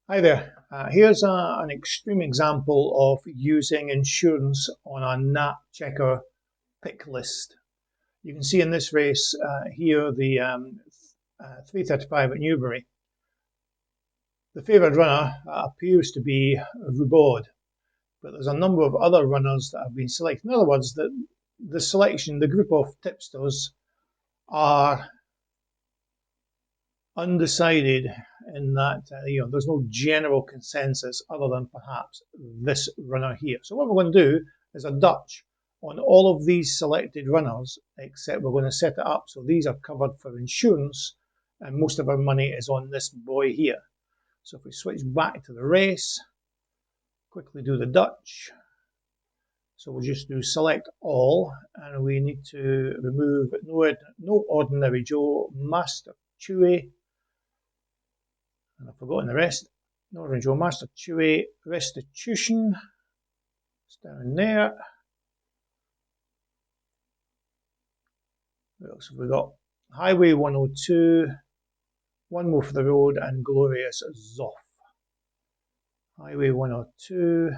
Hi there. Here's an extreme example of using insurance on a Napchecker pick list. You can see in this race here the 335 at Newbury. The favoured runner appears to be Fairbot, but there's a number of other runners that have been selected. In other words, the selection, the group of tipsters are undecided in that there's no general consensus other than perhaps this runner here. So what we're going to do is a Dutch on all of these selected runners, except we're going to set it up so these are covered for insurance and most of our money is on this boy here. So if we switch back to the race, quickly do the Dutch. So we'll just do select all, and we need to remove no ordinary Joe, Master Chewy, and I've forgotten the rest. Northern Joe, Master Chewy, Restitution. It's down there. What else have we got? Highway 102, One More for the Road, and Glorious Zoff. Highway 102,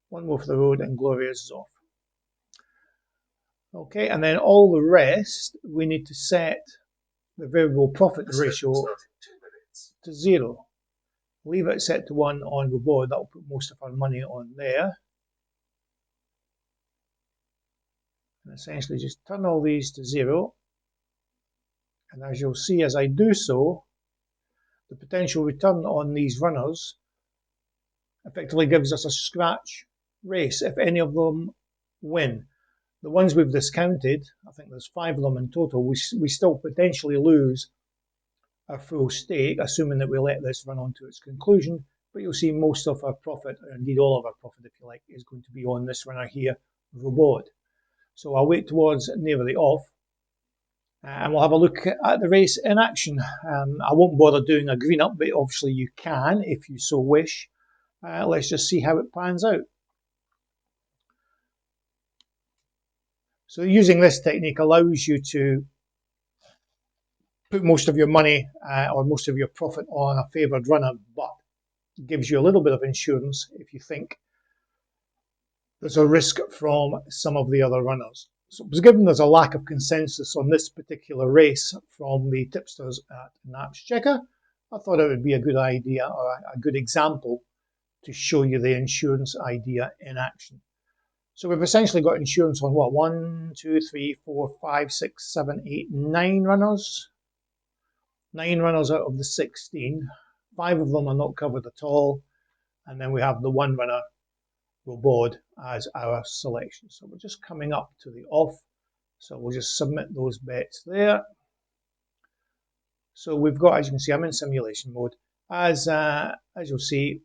One More for the Road, and Glorious Zoff. Okay, and then all the rest, we need to set the variable profit ratio to 0. Leave it set to 1 on the board. That will put most of our money on there. And essentially just turn all these to 0. And as you'll see as I do so, the potential return on these runners effectively gives us a scratch race if any of them win. The ones we've discounted, I think there's 5 of them in total, we still potentially lose our full stake, assuming that we let this run on to its conclusion. But you'll see most of our profit, or indeed all of our profit if you like, is going to be on this runner here, Fairbot. So I'll wait towards near the off, and we'll have a look at the race in action. I won't bother doing a green up, but obviously you can if you so wish. Let's just see how it pans out. So using this technique allows you to put most of your money or most of your profit on a favoured runner, but gives you a little bit of insurance if you think there's a risk from some of the other runners. So it was given there's a lack of consensus on this particular race from the tipsters at Napchecker, I thought it would be a good idea or a good example to show you the insurance idea in action. So we've essentially got insurance on what? 1, 2, 3, 4, 5, 6, 7, 8, 9 runners. 9 runners out of the 16. 5 of them are not covered at all. And then we have the one runner, Fairbot, as our selection. So we're just coming up to the off. So we'll just submit those bets there. So we've got, as you can see, I'm in simulation mode. As you'll see,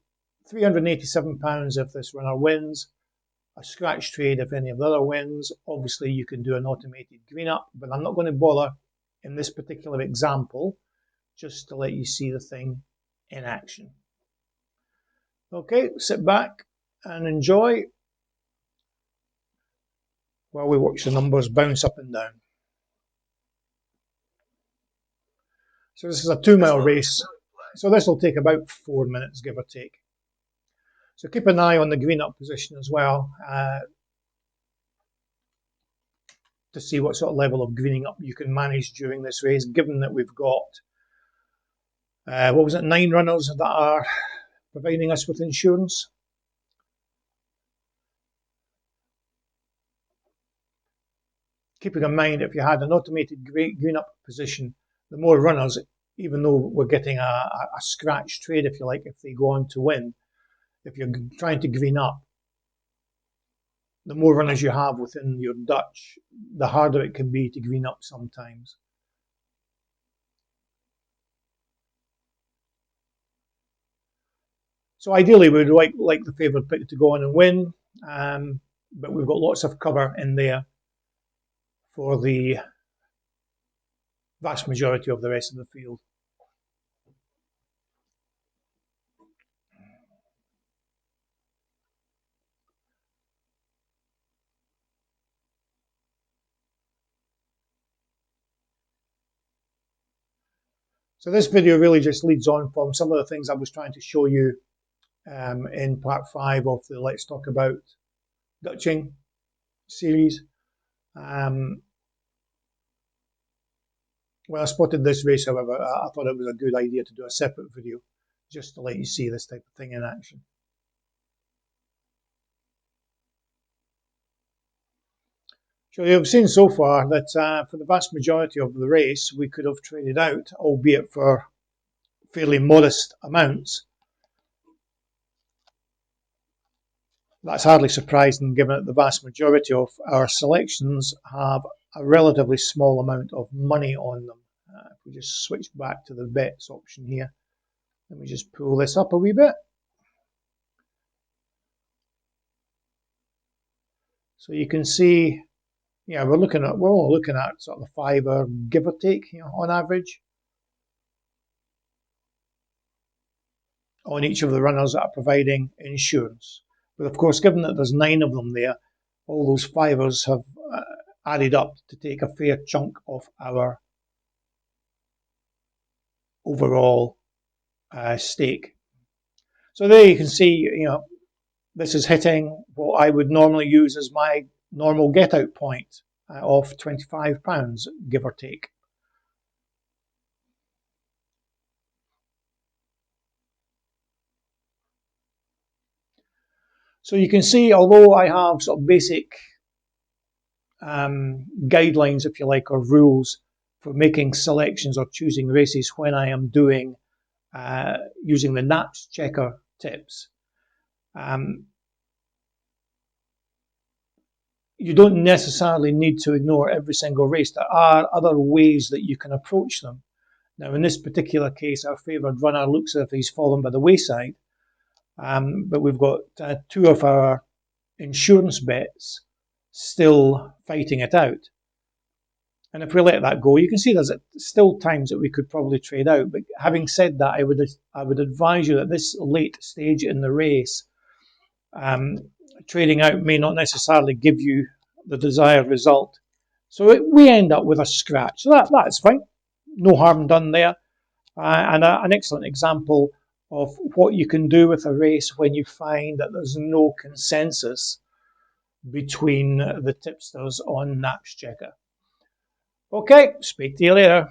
£387 if this runner wins. A scratch trade if any of the other wins. Obviously you can do an automated green up, but I'm not going to bother in this particular example, just to let you see the thing in action. Okay, sit back and enjoy while we watch the numbers bounce up and down. So this is a 2-mile race, so this will take about 4 minutes, give or take. So keep an eye on the green up position as well, to see what sort of level of greening up you can manage during this race, given that we've got, 9 runners that are providing us with insurance. Keeping in mind, if you had an automated green up position, the more runners, even though we're getting a scratch trade, if you like, if they go on to win, if you're trying to green up, the more runners you have within your Dutch, the harder it can be to green up sometimes. So ideally we'd like the favoured pick to go on and win, but we've got lots of cover in there for the vast majority of the rest of the field. So this video really just leads on from some of the things I was trying to show you in part 5 of the Let's Talk About Dutching series. When I spotted this race, however, I thought it was a good idea to do a separate video just to let you see this type of thing in action. So you've seen so far that for the vast majority of the race we could have traded out, albeit for fairly modest amounts. That's hardly surprising given that the vast majority of our selections have a relatively small amount of money on them. If we just switch back to the bets option here, let me just pull this up a wee bit. So you can see, yeah, we're all looking at sort of the fiver, give or take, on average, on each of the runners that are providing insurance. But of course, given that there's 9 of them there, all those fivers have added up to take a fair chunk of our overall stake. So there you can see, this is hitting what I would normally use as my normal get out point of £25, give or take. So you can see, although I have sort of basic guidelines, if you like, or rules for making selections or choosing races when I am doing using the Napchecker tips, you don't necessarily need to ignore every single race. There are other ways that you can approach them. Now, in this particular case, our favoured runner looks as if he's fallen by the wayside, but we've got 2 of our insurance bets still fighting it out. And if we let that go, you can see there's still times that we could probably trade out. But having said that, I would advise you at this late stage in the race, trading out may not necessarily give you the desired result. So we end up with a scratch. So that's fine. No harm done there. And an excellent example of what you can do with a race when you find that there's no consensus between the tipsters on Napchecker. Okay, speak to you later.